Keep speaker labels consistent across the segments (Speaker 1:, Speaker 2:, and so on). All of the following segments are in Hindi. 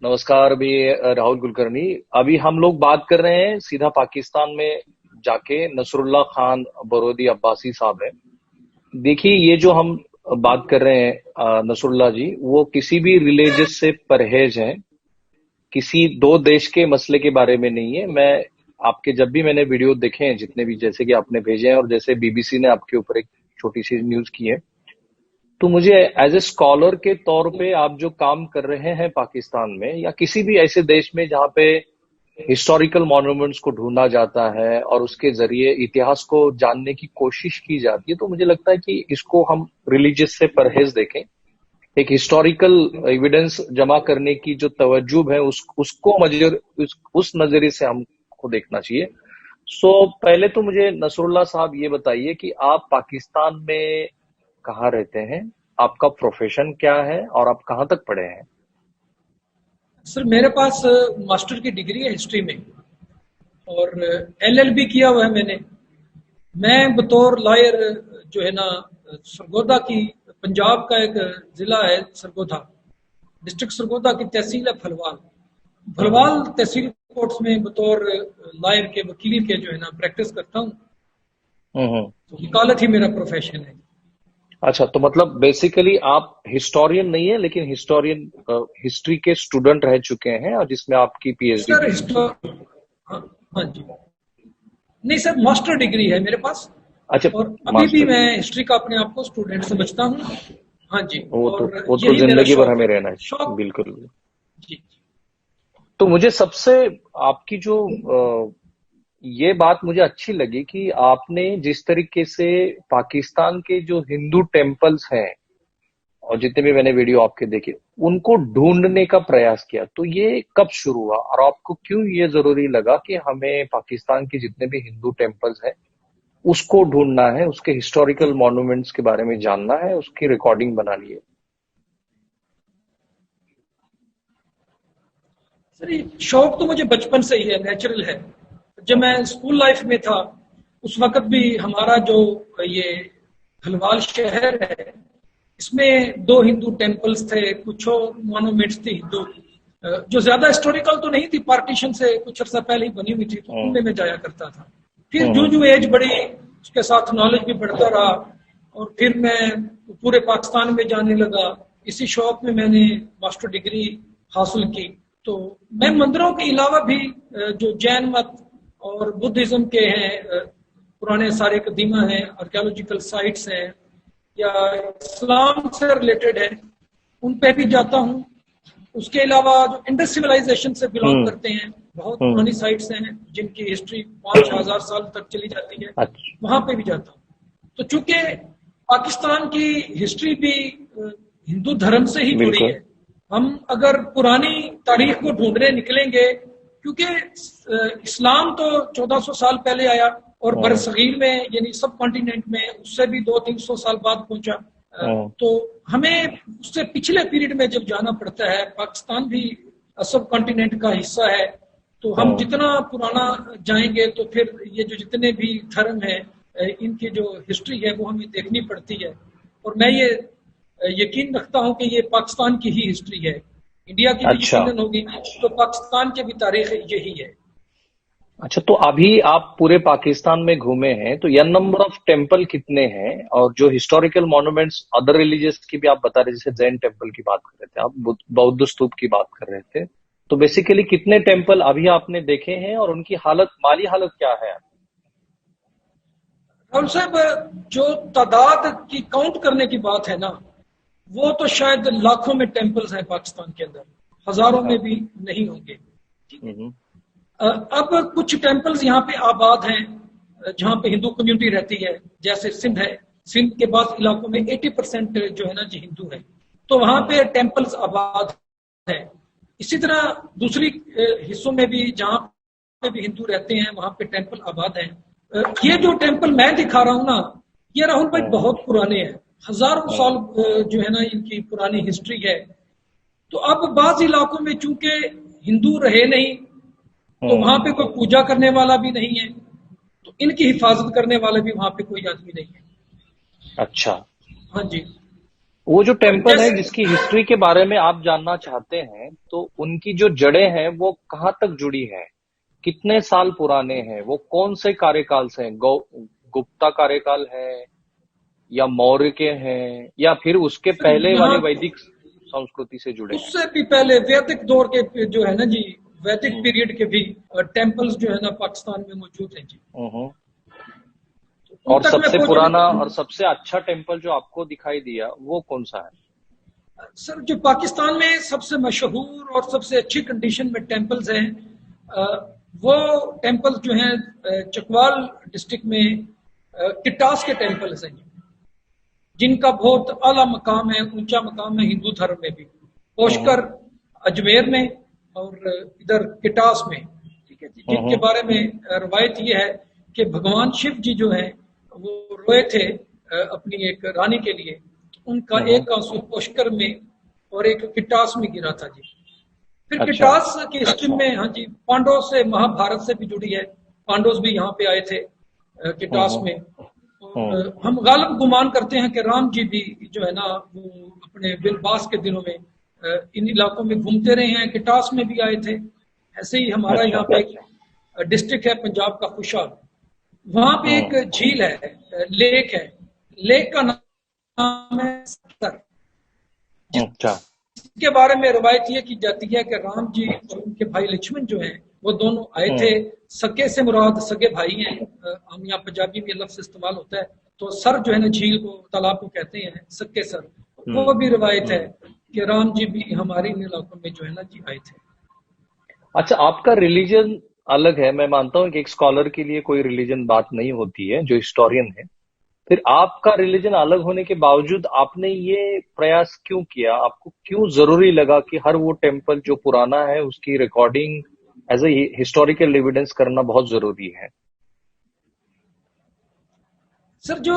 Speaker 1: नमस्कार। अभी राहुल कुलकर्णी, अभी हम लोग बात कर रहे हैं सीधा पाकिस्तान में जाके नसरुल्ला खान बरोदी अब्बासी साहब है। देखिए, ये जो हम बात कर रहे हैं नसरुल्ला जी, वो किसी भी रिलीजियस से परहेज हैं, किसी दो देश के मसले के बारे में नहीं है। मैं आपके जब भी मैंने वीडियो देखे हैं, जितने भी जैसे कि आपने भेजे हैं और जैसे बीबीसी ने आपके ऊपर एक छोटी सी न्यूज की है, तो मुझे एज ए स्कॉलर के तौर पे आप जो काम कर रहे हैं पाकिस्तान में या किसी भी ऐसे देश में जहां पे हिस्टोरिकल मॉन्यूमेंट्स को ढूंढा जाता है और उसके जरिए इतिहास को जानने की कोशिश की जाती है, तो मुझे लगता है कि इसको हम रिलीजियस से परहेज देखें। एक हिस्टोरिकल एविडेंस जमा करने की जो तवज्जुह है उसको उस नजरिए से हमको देखना चाहिए। पहले तो मुझे नसरुल्ला साहब ये बताइए कि आप पाकिस्तान में कहाँ रहते हैं, आपका प्रोफेशन क्या है और आप कहाँ तक पढ़े हैं?
Speaker 2: सर, मेरे पास मास्टर की डिग्री है हिस्ट्री में और एलएलबी किया हुआ है मैंने। मैं बतौर लॉयर जो है ना, सरगोदा की, पंजाब का एक जिला है सरगोदा, डिस्ट्रिक्ट सरगोदा की तहसील है फलवाल। फलवाल तहसील कोर्ट्स में बतौर लॉयर के, वकील के जो है ना प्रैक्टिस करता हूँ। तो वकालत ही मेरा प्रोफेशन है।
Speaker 1: अच्छा, तो मतलब बेसिकली आप हिस्टोरियन नहीं है, लेकिन हिस्ट्री के स्टूडेंट रह चुके हैं और जिसमें आपकी पीएचडी
Speaker 2: सर
Speaker 1: भी है।
Speaker 2: हाँ, हाँ जी। नहीं सर, मास्टर डिग्री है मेरे पास
Speaker 1: अच्छा,
Speaker 2: और अभी भी
Speaker 1: मास्टर
Speaker 2: मैं
Speaker 1: डिग्री।
Speaker 2: हिस्ट्री का अपने आप को स्टूडेंट समझता हूँ। हाँ जी। और
Speaker 1: वो तो
Speaker 2: यही मेरा
Speaker 1: जिंदगी भर
Speaker 2: शौक
Speaker 1: हमें
Speaker 2: है।
Speaker 1: रहना है,
Speaker 2: शौक।
Speaker 1: बिल्कुल।
Speaker 2: जी।
Speaker 1: तो मुझे सबसे आपकी जो ये बात मुझे अच्छी लगी कि आपने जिस तरीके से पाकिस्तान के जो हिंदू टेम्पल्स हैं और जितने भी मैंने वीडियो आपके देखे, उनको ढूंढने का प्रयास किया, तो ये कब शुरू हुआ और आपको क्यों ये जरूरी लगा कि हमें पाकिस्तान के जितने भी हिंदू टेम्पल्स हैं उसको ढूंढना है, उसके हिस्टोरिकल मॉन्यूमेंट्स के बारे में जानना है, उसकी रिकॉर्डिंग बनानी है?
Speaker 2: सर, ये शौक तो मुझे बचपन से ही है, नेचुरल है। जब मैं स्कूल लाइफ में था उस वक्त भी हमारा जो ये हलवाल शहर है, इसमें दो हिंदू टेम्पल्स थे, कुछ और मॉन्यूमेंट्स थे हिंदू, जो ज्यादा हिस्टोरिकल तो नहीं थी, पार्टीशन से कुछ अर्सा पहले ही बनी हुई थी, तो उनमें मैं जाया करता था। फिर जो जो एज बढ़ी उसके साथ नॉलेज भी बढ़ता रहा और फिर मैं पूरे पाकिस्तान में जाने लगा। इसी शौक में मैंने मास्टर डिग्री हासिल की। तो मैं मंदिरों के अलावा भी जो जैन मत और बुद्धिज्म के हैं, पुराने सारे कदीमा हैं, आर्कियोलॉजिकल साइट्स हैं या इस्लाम से रिलेटेड है, उन पे भी जाता हूँ। उसके अलावा जो इंडस सिविलाइजेशन से बिलोंग
Speaker 1: हम्म।
Speaker 2: करते हैं, बहुत
Speaker 1: हम्म।
Speaker 2: पुरानी साइट्स हैं जिनकी हिस्ट्री 5,000 साल तक चली जाती है,
Speaker 1: अच्छा।
Speaker 2: वहां पे भी जाता हूँ। तो चूंकि पाकिस्तान की हिस्ट्री भी हिंदू धर्म से ही जुड़ी
Speaker 1: बिल्कुल।
Speaker 2: है, हम अगर पुरानी तारीख को ढूंढने निकलेंगे, क्योंकि इस्लाम तो 1400 साल पहले आया और बरसगीर में यानी सब कॉन्टिनेंट में उससे भी 200-300 साल बाद पहुंचा। तो हमें उससे पिछले पीरियड में जब जाना पड़ता है, पाकिस्तान भी सब कॉन्टिनेंट का हिस्सा है, तो हम जितना पुराना जाएंगे तो फिर ये जो जितने भी धर्म है, इनकी जो हिस्ट्री है वो हमें देखनी पड़ती है। और मैं ये यकीन रखता हूं कि ये पाकिस्तान की ही हिस्ट्री है। इंडिया की भी
Speaker 1: अच्छा।
Speaker 2: यकीनन होगी, तो पाकिस्तान की भी तारीख यही है।
Speaker 1: अच्छा, तो अभी आप पूरे पाकिस्तान में घूमे हैं, तो यह नंबर ऑफ टेम्पल कितने हैं? और जो हिस्टोरिकल मॉन्यूमेंट्स अदर रिलीजियस की भी आप बता रहे, जैसे जैन टेम्पल की बात कर रहे थे आप, बौद्ध स्तूप की बात कर रहे थे, तो बेसिकली कितने टेम्पल अभी आपने देखे हैं और उनकी हालत, माली हालत क्या है?
Speaker 2: राहुल साहब, जो तादाद की काउंट करने की बात है ना, वो तो शायद लाखों में टेम्पल्स हैं पाकिस्तान के अंदर, हजारों में भी नहीं होंगे।
Speaker 1: हम्म।
Speaker 2: अब कुछ टेम्पल्स यहाँ पे आबाद हैं जहाँ पे हिंदू कम्युनिटी रहती है, जैसे सिंध है। सिंध के बाद इलाकों में 80% जो है ना जी हिंदू है, तो वहां पे टेम्पल्स आबाद है। इसी तरह दूसरी हिस्सों में भी जहाँ पे भी हिंदू रहते हैं वहां पे टेम्पल आबाद है। ये जो टेम्पल मैं दिखा रहा हूँ ना, ये राहुल भाई बहुत पुराने हैं, हजारों साल जो है ना इनकी पुरानी हिस्ट्री है। तो अब बाज इलाकों में चूंकि हिंदू रहे नहीं, तो वहां पे कोई पूजा करने वाला भी नहीं है, तो इनकी हिफाजत करने वाला भी वहां पे कोई आदमी नहीं है।
Speaker 1: अच्छा।
Speaker 2: हाँ जी।
Speaker 1: वो जो
Speaker 2: तो
Speaker 1: टेम्पल है
Speaker 2: जैसे
Speaker 1: जिसकी हिस्ट्री के बारे में आप जानना चाहते हैं, तो उनकी जो जड़ें हैं वो कहाँ तक जुड़ी हैं, कितने साल पुराने हैं, वो कौन से कार्यकाल से हैं, गुप्ता कार्यकाल है या मौर्य के हैं या फिर उसके
Speaker 2: सर
Speaker 1: पहले वाले
Speaker 2: यहाँ
Speaker 1: वैदिक संस्कृति से जुड़े हैं?
Speaker 2: उससे भी पहले वैदिक दौर के जो है ना जी, वैदिक
Speaker 1: हम्म,
Speaker 2: पीरियड के भी टेम्पल्स जो है ना पाकिस्तान में मौजूद हैं जी।
Speaker 1: हम्म।
Speaker 2: तो उन
Speaker 1: और
Speaker 2: तक मैं
Speaker 1: सबसे पुराना
Speaker 2: पहुंचने
Speaker 1: और सबसे अच्छा टेम्पल जो आपको दिखाई दिया वो कौन सा है?
Speaker 2: सर जो पाकिस्तान में सबसे मशहूर और सबसे अच्छी कंडीशन में टेम्पल्स हैं, अ, वो टेम्पल्स जो हैं चकवाल डिस्ट्रिक्ट में किटास के टेम्पल्स हैं, जिनका बहुत आला मकाम है, ऊंचा मकाम है हिंदू धर्म में भी।
Speaker 1: हम्म,
Speaker 2: पोशकर अजमेर में और इधर किटास में, ठीक है जी, जिनके
Speaker 1: हम्म,
Speaker 2: बारे में रवायत ये है कि भगवान शिव जी जो है वो रोए थे अपनी एक रानी के लिए, उनका
Speaker 1: हम्म।
Speaker 2: एक आंसू पुष्कर में और एक किटास में गिरा था जी। फिर
Speaker 1: अच्छा।
Speaker 2: किटास की हिस्ट्री में हाँ जी, पांडव से महाभारत से भी जुड़ी है। पांडव भी यहाँ पे आए थे किटास
Speaker 1: हम्म,
Speaker 2: में।
Speaker 1: हम्म,
Speaker 2: और हम गालिब गुमान करते हैं कि राम जी भी जो है ना वो अपने बिलबास के दिनों में इन इलाकों में घूमते रहे हैं, किटास में भी आए थे। ऐसे ही हमारा
Speaker 1: अच्छा।
Speaker 2: यहाँ पे एक डिस्ट्रिक्ट है पंजाब का खुशाल, वहां पे
Speaker 1: हम्म,
Speaker 2: एक झील है, लेक है। लेक का नाम है सर,
Speaker 1: अच्छा।
Speaker 2: जिसके बारे में रवायत ये की जाती है कि राम जी और उनके भाई लक्ष्मण जो हैं वो दोनों आए थे।
Speaker 1: हम्म,
Speaker 2: सके से मुराद सगे भाई हैं। हम यहाँ पंजाबी में लफ्ज इस्तेमाल होता है। तो सर जो है ना झील को, तालाब को कहते हैं सके सर।
Speaker 1: हम्म,
Speaker 2: वो भी रवायत है
Speaker 1: हम्म।
Speaker 2: कि राम जी भी हमारे इन इलाकों में जो है ना जी आए थे।
Speaker 1: अच्छा, आपका रिलीजन अलग है, मैं मानता हूँ कि एक स्कॉलर के लिए कोई रिलीजन बात नहीं होती है जो हिस्टोरियन है। फिर आपका रिलीजन अलग होने के बावजूद आपने ये प्रयास क्यों किया, आपको क्यों जरूरी लगा कि हर वो टेम्पल जो पुराना है उसकी recording as a historical evidence करना बहुत जरूरी है?
Speaker 2: सर जो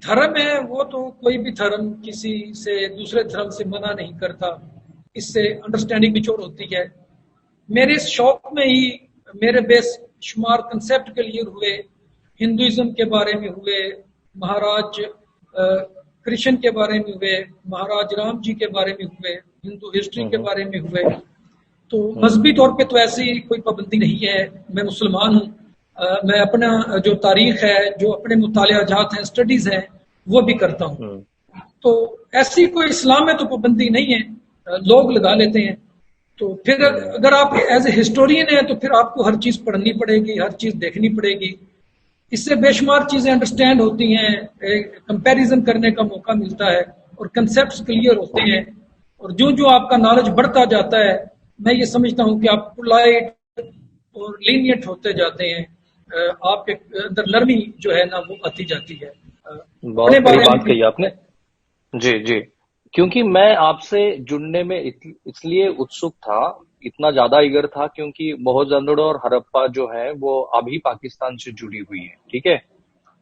Speaker 2: धर्म है वो तो कोई भी धर्म किसी से दूसरे धर्म से मना नहीं करता, इससे अंडरस्टैंडिंग भी होती है। मेरे इस शौक में ही मेरे बेशुमार कंसेप्ट क्लियर हुए, हिंदुइज्म के बारे में हुए, महाराज कृष्ण के बारे में हुए, महाराज राम जी के बारे में हुए, हिंदू हिस्ट्री के
Speaker 1: हम्म,
Speaker 2: बारे में हुए। तो
Speaker 1: हम्म,
Speaker 2: मजहबी तौर पे तो ऐसी कोई पाबंदी नहीं है, मैं मुसलमान हूँ। मैं अपना जो तारीख है, जो अपने मुतालियाजात हैं, स्टडीज हैं, वो भी करता हूँ।
Speaker 1: हम्म,
Speaker 2: तो ऐसी कोई इस्लाम में तो पाबंदी नहीं है, लोग लगा लेते हैं। तो फिर
Speaker 1: हम्म,
Speaker 2: अगर आप एज ए हिस्टोरियन है तो फिर आपको हर चीज पढ़नी पड़ेगी, हर चीज देखनी पड़ेगी। इससे बेशुमार चीजें अंडरस्टैंड होती हैं, कंपैरिजन करने का मौका मिलता है और कंसेप्ट क्लियर होते हैं। और जो जो आपका नॉलेज बढ़ता जाता है, मैं ये समझता हूँ कि आप पोलाइट और लीनियंट होते जाते हैं। आपके अंदर नरमी जो है ना वो आती जाती है। अपने
Speaker 1: बहुत सही
Speaker 2: बारे में
Speaker 1: बात
Speaker 2: भी।
Speaker 1: कही आपने। जी, जी। क्योंकि मैं आपसे जुड़ने में इसलिए उत्सुक था, इतना ज्यादा ईगर था, क्योंकि मोहनजोदड़ो और हड़प्पा जो है वो अभी पाकिस्तान से जुड़ी हुई है, ठीक है?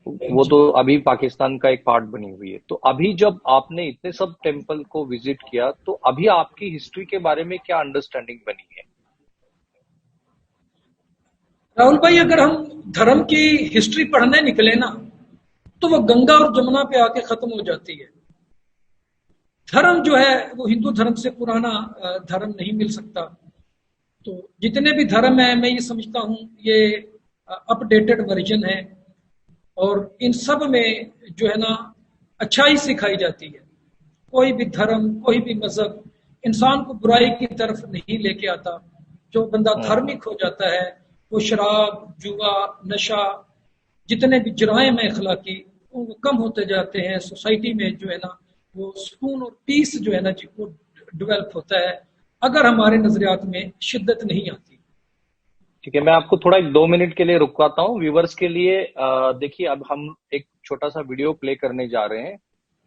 Speaker 1: वो
Speaker 2: जी।
Speaker 1: तो अभी पाकिस्तान का एक पार्ट बनी हुई है। तो अभी जब आपने इतने सब टेम्पल को विजिट किया, तो अभी आपकी हिस्ट्री के बारे में क्या अंडरस्टैंडिंग बनी है?
Speaker 2: राहुल भाई, अगर हम धर्म की हिस्ट्री पढ़ने निकले ना, तो वो गंगा और जमुना पे आके खत्म हो जाती है। धर्म जो है वो हिंदू धर्म से पुराना धर्म नहीं मिल सकता। तो जितने भी धर्म है, मैं ये समझता हूँ ये अपडेटेड वर्जन है। और इन सब में जो है ना अच्छाई सिखाई जाती है। कोई भी धर्म, कोई भी मजहब इंसान को बुराई की तरफ नहीं लेके आता। जो बंदा
Speaker 1: हम्म,
Speaker 2: धार्मिक हो जाता है, वो शराब, जुआ, नशा, जितने भी जराइम है अखलाकी, वो कम होते जाते हैं। सोसाइटी में जो है ना वो सुकून और पीस जो है ना जी वो डेवलप होता है, अगर हमारे नजरियात में शिद्दत नहीं आती।
Speaker 1: ठीक है, मैं आपको थोड़ा एक 2 मिनट के लिए रुकवाता हूँ व्यूवर्स के लिए। देखिए, अब हम एक छोटा सा वीडियो प्ले करने जा रहे हैं।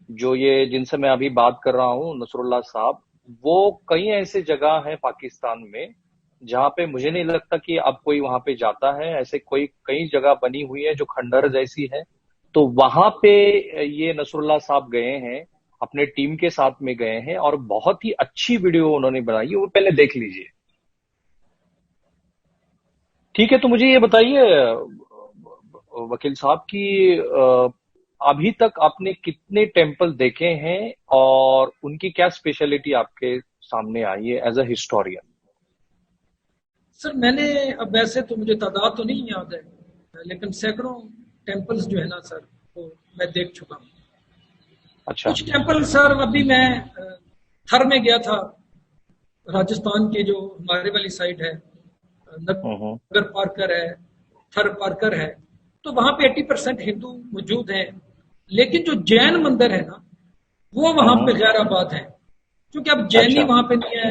Speaker 1: जो ये जिनसे मैं अभी बात कर रहा हूँ, नसरुल्लाह साहब, वो कई ऐसे जगह हैं पाकिस्तान में जहाँ पे मुझे नहीं लगता कि अब कोई वहां पे जाता है। ऐसे कोई कई जगह बनी हुई है जो खंडर जैसी है। तो वहां पे ये नसरुल्लाह साहब गए हैं, अपने टीम के साथ में गए हैं, और बहुत ही अच्छी वीडियो उन्होंने बनाई है, वो पहले देख लीजिए। ठीक है, तो मुझे ये बताइए वकील साहब की अभी तक आपने कितने टेम्पल देखे हैं और उनकी क्या स्पेशलिटी आपके सामने आई है एज अ हिस्टोरियन?
Speaker 2: सर मैंने, अब वैसे तो मुझे तादाद तो नहीं याद है, लेकिन सैकड़ों टेम्पल्स जो है ना सर, वो मैं देख चुका हूँ।
Speaker 1: अच्छा।
Speaker 2: कुछ टेम्पल सर, अभी मैं थर में गया था, राजस्थान के जो हमारे वाली साइड है,
Speaker 1: हम्म।
Speaker 2: नगर पार्कर है, थर पार्कर है, तो वहां पे 80% हिंदू मौजूद हैं। लेकिन जो जैन मंदिर है ना, वो वहां पे
Speaker 1: हम्म।
Speaker 2: गैराबाद है, क्योंकि अब जैनी
Speaker 1: अच्छा।
Speaker 2: वहां पे नहीं है,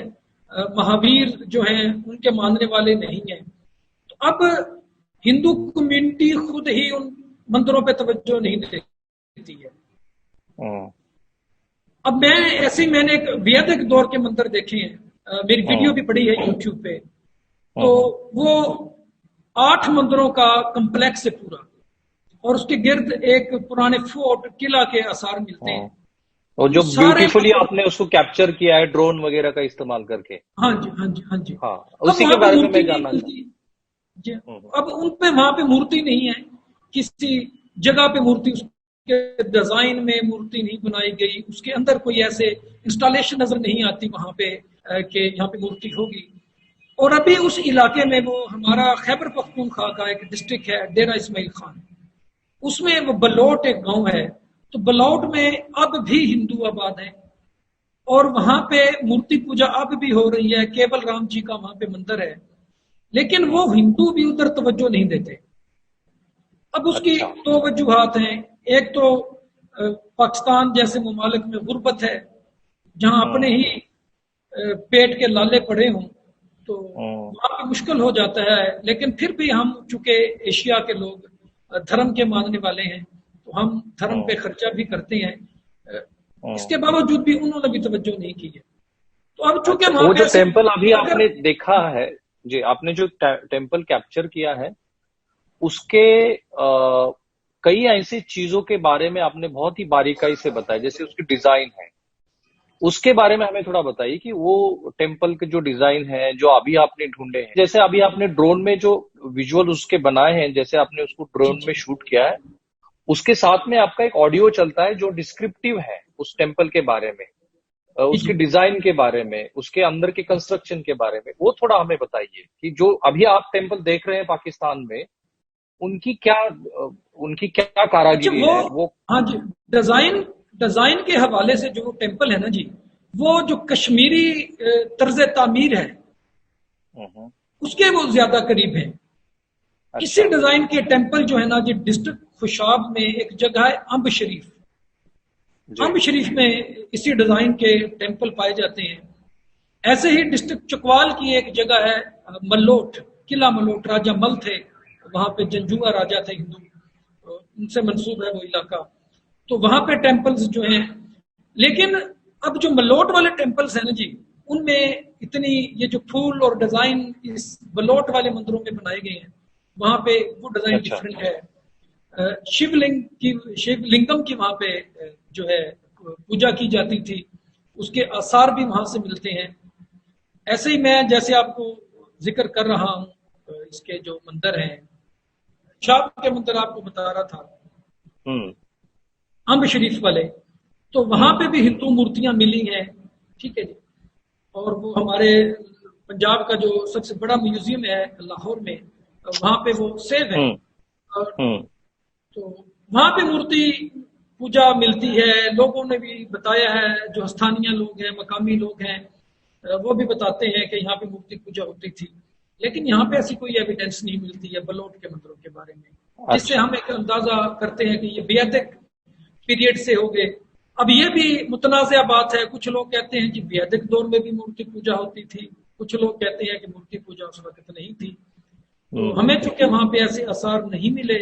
Speaker 2: महावीर जो हैं उनके मानने वाले नहीं हैं। तो अब हिंदू कम्युनिटी खुद ही उन मंदिरों पे तवज्जो नहीं देती है।
Speaker 1: हम्म।
Speaker 2: अब मैं ऐसे ही, मैंने एक वैदिक दौर के मंदिर देखे हैं, मेरी वीडियो
Speaker 1: हम्म।
Speaker 2: भी पड़ी है यूट्यूब पे। तो
Speaker 1: हम्म।
Speaker 2: वो 8 मंदिरों का कम्प्लेक्स है पूरा, और उसके गिर्द एक पुराने फोर्ट किला के आसार मिलते
Speaker 1: हम्म।
Speaker 2: हैं।
Speaker 1: और
Speaker 2: उन
Speaker 1: जो
Speaker 2: सारे
Speaker 1: ब्यूटीफुली
Speaker 2: मंदिर,
Speaker 1: आपने उसको कैप्चर किया है ड्रोन वगैरह का इस्तेमाल करके।
Speaker 2: हाँ जी हाँ जी हाँ जी।
Speaker 1: हाँ,
Speaker 2: अब
Speaker 1: उसी के
Speaker 2: वहां पे
Speaker 1: बारे में
Speaker 2: मूर्ति
Speaker 1: मैं
Speaker 2: नहीं
Speaker 1: जानना चाहता
Speaker 2: मिलती जी।
Speaker 1: हूँ।
Speaker 2: अब उन पे वहां पे मूर्ति नहीं है, किसी जगह पे मूर्ति, उसके डिजाइन में मूर्ति नहीं बनाई गई, उसके अंदर कोई ऐसे इंस्टॉलेशन नजर नहीं आती वहां पे कि यहाँ पे मूर्ति होगी। और अभी उस इलाके में, वो हमारा खैबर पख्तूनख्वा का एक डिस्ट्रिक्ट है डेरा इस्माइल खान, उसमें वो बलौट एक गांव है। तो बलौट में अब भी हिंदू आबाद है, और वहां पे मूर्ति पूजा अब भी हो रही है। केवल राम जी का वहां पे मंदिर है, लेकिन वो
Speaker 1: हम्म।
Speaker 2: हिंदू भी उधर तवज्जो नहीं देते। अब उसकी
Speaker 1: अच्छा।
Speaker 2: दो वजूहात हैं। एक तो पाकिस्तान जैसे ममालिक में गुर्बत है, जहां अपने
Speaker 1: हम्म।
Speaker 2: ही पेट के लाले पड़े हों, तो
Speaker 1: हम्म।
Speaker 2: वहां पे मुश्किल हो जाता है। लेकिन फिर भी हम चूंकि एशिया के लोग धर्म के मानने वाले हैं, तो हम धर्म पे
Speaker 1: हम्म।
Speaker 2: खर्चा भी करते हैं। अ,
Speaker 1: हम्म।
Speaker 2: इसके बावजूद भी उन्होंने भी तवज्जो नहीं की है। तो अब चूंकि
Speaker 1: अच्छा,
Speaker 2: वहां
Speaker 1: वो
Speaker 2: पे
Speaker 1: जो
Speaker 2: ऐसे,
Speaker 1: टेम्पल अभी
Speaker 2: अगर,
Speaker 1: आपने देखा है, जी, आपने जो टेम्पल कैप्चर किया है उसके कई ऐसी चीजों के बारे में आपने बहुत ही बारीकाई से बताया, जैसे उसकी डिजाइन है, उसके बारे में हमें थोड़ा बताइए कि वो टेम्पल के जो डिजाइन है जो अभी आपने ढूंढे हैं, जैसे अभी आपने ड्रोन में जो विजुअल उसके बनाए हैं, जैसे आपने उसको
Speaker 2: जी
Speaker 1: ड्रोन में
Speaker 2: जी
Speaker 1: शूट किया है, उसके साथ में आपका एक ऑडियो चलता है जो डिस्क्रिप्टिव है उस टेम्पल के बारे में,
Speaker 2: जी
Speaker 1: उसके
Speaker 2: जी।
Speaker 1: डिजाइन के बारे में, उसके अंदर के कंस्ट्रक्शन के बारे में, वो थोड़ा हमें बताइए कि जो अभी आप टेम्पल देख रहे हैं पाकिस्तान में, उनकी क्या उनकी क्या
Speaker 2: अच्छा
Speaker 1: कारागिरी
Speaker 2: वो,
Speaker 1: है वो।
Speaker 2: हाँ जी, डिजाइन डिजाइन के हवाले से जो टेम्पल है ना जी, वो जो कश्मीरी तर्ज तामीर है,
Speaker 1: हम्म।
Speaker 2: उसके वो ज्यादा करीब है। इसी
Speaker 1: अच्छा।
Speaker 2: डिजाइन के टेम्पल जो है ना जी, डिस्ट्रिक्ट खुशाब में एक जगह है अम्ब शरीफ।
Speaker 1: जी।
Speaker 2: अम्ब शरीफ में इसी डिजाइन के टेम्पल पाए जाते हैं। ऐसे ही डिस्ट्रिक्ट चकवाल की एक जगह है, मल्लोट, किला मल्लोट, राजा मल थे वहां पे, जंजुआ राजा थे हिंदू, उनसे मंसूब है वो इलाका। तो वहां पे टेम्पल्स जो हैं, लेकिन अब जो मलोट वाले टेम्पल्स हैं ना जी, उनमें इतनी ये जो फूल और डिजाइन इस बलोट वाले मंदिरों में बनाए गए हैं, वहां पे वो डिजाइन
Speaker 1: अच्छा।
Speaker 2: डिफरेंट है। शिवलिंगम की वहां पे जो है पूजा की जाती थी, उसके आसार भी वहां से मिलते हैं। ऐसे ही मैं जैसे आपको जिक्र कर रहा हूँ, इसके जो मंदिर हैं, शाह के मंदिर आपको बता रहा था,
Speaker 1: हम्म।
Speaker 2: अम्ब शरीफ वाले, तो वहां
Speaker 1: हम्म।
Speaker 2: पे भी हिंदू मूर्तियां मिली हैं। ठीक है जी। और वो हमारे पंजाब का जो सबसे बड़ा म्यूजियम है लाहौर में, वहां पे वो सेव है।
Speaker 1: हम्म।
Speaker 2: और
Speaker 1: हम्म।
Speaker 2: तो वहां पे मूर्ति पूजा मिलती है। लोगों ने भी बताया है, जो स्थानीय लोग हैं, मकामी लोग हैं, वो भी बताते हैं कि यहाँ पे मूर्ति पूजा होती थी। लेकिन यहाँ पे ऐसी कोई एविडेंस नहीं मिलती है बलोट के मंदिरों के बारे में, जिससे
Speaker 1: अच्छा।
Speaker 2: हम एक अंदाजा करते हैं कि ये वैदिक पीरियड से हो गए। अब ये भी मुतनाज़ा बात है, कुछ लोग कहते हैं कि वैदिक दौर में भी मूर्ति पूजा होती थी, कुछ लोग कहते हैं कि मूर्ति पूजा उस वक्त नहीं थी। तो
Speaker 1: हम्म।
Speaker 2: हमें चूंकि वहां पे ऐसे आसार नहीं मिले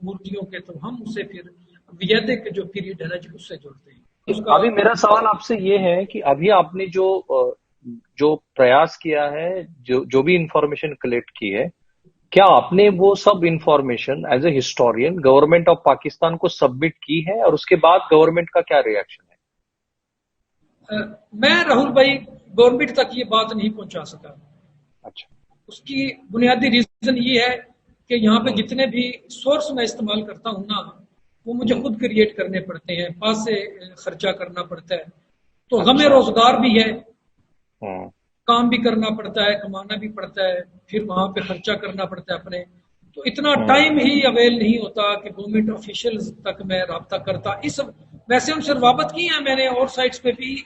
Speaker 2: मूर्तियों के, तो हम उसे फिर वैदिक जो पीरियड है ना जी, उससे जोड़ते हैं उसका।
Speaker 1: अभी मेरा सवाल आपसे ये है कि अभी आपने जो प्रयास किया है, जो भी इंफॉर्मेशन कलेक्ट की है, क्या आपने वो सब information as a historian government of Pakistan को सबमिट की है, और उसके बाद गवर्नमेंट का क्या रिएक्शन है?
Speaker 2: मैं राहुल भाई गवर्नमेंट तक ये बात नहीं पहुंचा सका।
Speaker 1: अच्छा।
Speaker 2: उसकी बुनियादी रीजन ये है कि यहाँ पे
Speaker 1: हम्म।
Speaker 2: जितने भी सोर्स मैं इस्तेमाल करता हूँ ना, वो मुझे खुद क्रिएट करने पड़ते हैं, पास से खर्चा करना पड़ता है। तो गमे
Speaker 1: अच्छा।
Speaker 2: रोजगार भी है,
Speaker 1: हम्म।
Speaker 2: काम भी करना पड़ता है, कमाना भी पड़ता है, फिर वहां पे खर्चा करना पड़ता है अपने। तो इतना टाइम ही अवेल नहीं होता कि गवर्नमेंट ऑफिशियल्स तक मैं राब्ता करता। इस वैसे उनसे रवाबत की है मैंने और साइट्स पे भी,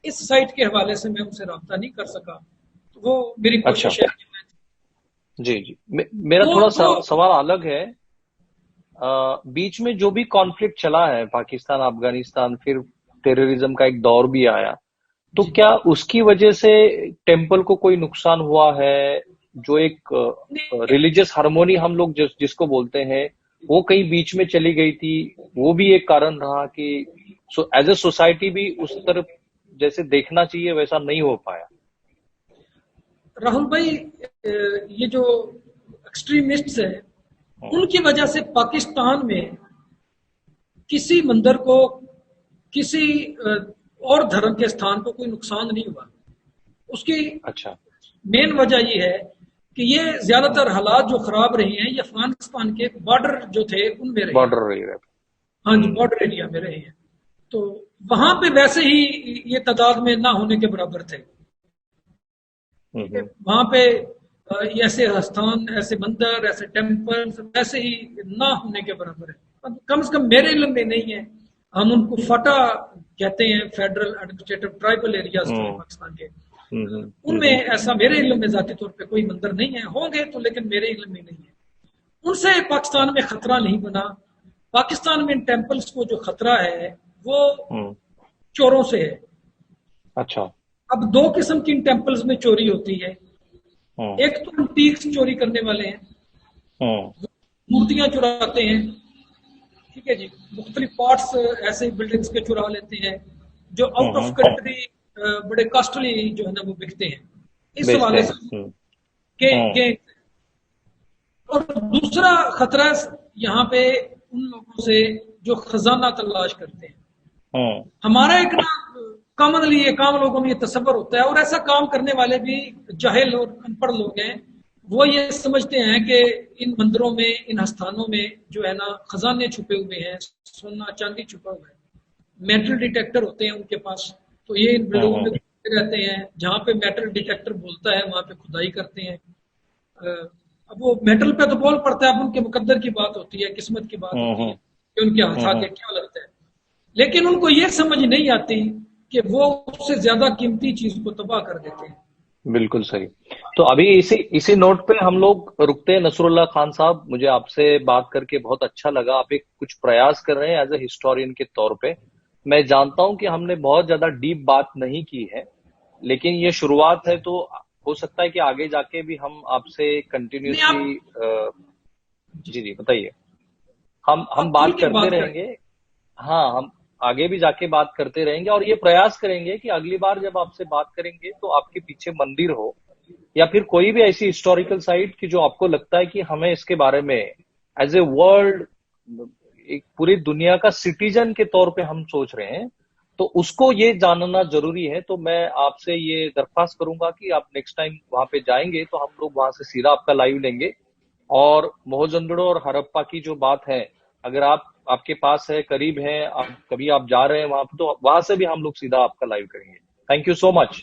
Speaker 2: इस साइट के हवाले से मैं उनसे राब्ता नहीं कर सका। तो वो मेरी
Speaker 1: अच्छा।
Speaker 2: कोशिश है कि मैं
Speaker 1: जी जी, मेरा थोड़ा
Speaker 2: वो
Speaker 1: सवाल अलग है। बीच में जो भी कॉन्फ्लिक्ट चला है, पाकिस्तान अफगानिस्तान, फिर टेररिज्म का एक दौर भी आया, तो
Speaker 2: जी
Speaker 1: क्या उसकी वजह से टेम्पल को कोई नुकसान हुआ है? जो एक
Speaker 2: नहीं,
Speaker 1: रिलीजियस हार्मोनी हम लोग जिसको बोलते हैं, वो कहीं बीच में चली गई थी, वो भी एक कारण रहा कि एज ए सोसाइटी भी उस तरफ जैसे देखना चाहिए वैसा नहीं हो पाया।
Speaker 2: राहुल भाई, ये जो एक्सट्रीमिस्ट्स है उनकी वजह से पाकिस्तान में किसी मंदिर को, किसी और धर्म के स्थान को कोई नुकसान नहीं हुआ। उसकी
Speaker 1: अच्छा।
Speaker 2: मेन वजह ये है कि ये ज्यादातर हालात जो खराब रहे हैं ये अफगानिस्तान के बॉर्डर जो थे उनमें रहे हैं।
Speaker 1: बॉर्डर रही है।
Speaker 2: हाँ जी, बॉर्डर एरिया में रहे हैं। तो वहां पे वैसे ही ये तादाद में ना होने के बराबर थे। ठीक है,
Speaker 1: हम्म।
Speaker 2: वहां पे ये ऐसे स्थान, ऐसे मंदिर, ऐसे टेम्पल्स वैसे ही ना होने के बराबर है। अब कम से कम मेरे इल्म में नहीं है। हम उनको फटा कहते हैं, फेडरल एडमिनिस्ट्रेटिव ट्राइबल एरियाज जो है
Speaker 1: हम्म।
Speaker 2: पाकिस्तान के,
Speaker 1: हम्म।
Speaker 2: उनमें ऐसा मेरे इल्म में जाती तौर पे कोई मंदिर नहीं है। होंगे तो, लेकिन मेरे इल्म में नहीं है। उनसे पाकिस्तान में खतरा नहीं बना। पाकिस्तान में इन टेम्पल्स को जो खतरा है वो
Speaker 1: हम्म।
Speaker 2: चोरों से है।
Speaker 1: अच्छा।
Speaker 2: अब दो किस्म की इन टेम्पल्स में चोरी होती है।
Speaker 1: हम्म।
Speaker 2: एक तो एंटीक्स चोरी करने वाले हैं,
Speaker 1: हम्म।
Speaker 2: मूर्तियां चुराते हैं। ठीक है जी, मुख्तलिफ पार्ट्स ऐसे बिल्डिंग्स के चुरा लेते हैं जो आउट ऑफ
Speaker 1: हम्म।
Speaker 2: कंट्री बड़े कॉस्टली जो है ना वो बिकते हैं। इस
Speaker 1: बेचते
Speaker 2: हवाले
Speaker 1: हैं।
Speaker 2: से के और दूसरा खतरा यहाँ पे उन लोगों से जो खजाना तलाश करते हैं।
Speaker 1: हम्म।
Speaker 2: हमारा एक ना कॉमनली ये काम लोगों में ये तस्वर होता है, और ऐसा काम करने वाले भी जाहिल और अनपढ़ लोग हैं। वो ये समझते हैं कि इन मंदिरों में, इन स्थानों में जो है ना खजाने छुपे हुए हैं, सोना चांदी छुपा हुआ है। मेटल डिटेक्टर होते हैं उनके पास, तो ये इन बिल्डिंगों में
Speaker 1: हम्म।
Speaker 2: घूमते रहते हैं। जहां पे मेटल डिटेक्टर बोलता है वहां पे खुदाई करते हैं। अब वो मेटल पे तो बोल पड़ता है, अब उनके मुकद्दर की बात होती है, किस्मत की बात होती है
Speaker 1: हम्म।
Speaker 2: कि उनके हाथ आके क्या लगता है। लेकिन उनको ये समझ नहीं आती कि वो उससे ज्यादा कीमती चीज को तबाह कर देते हैं।
Speaker 1: बिल्कुल सही। तो अभी इसी इसी नोट पे हम लोग रुकते हैं। नसरुल्लाह खान साहब, मुझे आपसे बात करके बहुत अच्छा लगा। आप एक कुछ प्रयास कर रहे हैं एज ए हिस्टोरियन के तौर पे। मैं जानता हूं कि हमने बहुत ज्यादा डीप बात नहीं की है, लेकिन ये शुरुआत है, तो हो सकता है कि आगे जाके भी हम आपसे
Speaker 2: नहीं,
Speaker 1: कंटिन्यूसली।
Speaker 2: आप जी,
Speaker 1: जी जी, बताइए। हम
Speaker 2: आप खुल
Speaker 1: बात
Speaker 2: के
Speaker 1: करते
Speaker 2: बात करें।
Speaker 1: रहेंगे। हाँ, हम आगे भी जाके बात करते रहेंगे, और ये प्रयास करेंगे कि अगली बार जब आपसे बात करेंगे तो आपके पीछे मंदिर हो, या फिर कोई भी ऐसी हिस्टोरिकल साइट की जो आपको लगता है कि हमें इसके बारे में एज ए वर्ल्ड, एक पूरी दुनिया का सिटीजन के तौर पे हम सोच रहे हैं, तो उसको ये जानना जरूरी है। तो मैं आपसे ये दरख्वास्त करूंगा कि आप नेक्स्ट टाइम वहां पे जाएंगे तो हम लोग वहां से सीधा आपका लाइव लेंगे। और मोहनजोदड़ो और हड़प्पा की जो बात है, अगर आपके पास है, करीब है, आप कभी आप जा रहे हैं वहां पे, तो वहां से भी हम लोग सीधा आपका लाइव करेंगे। Thank you so much.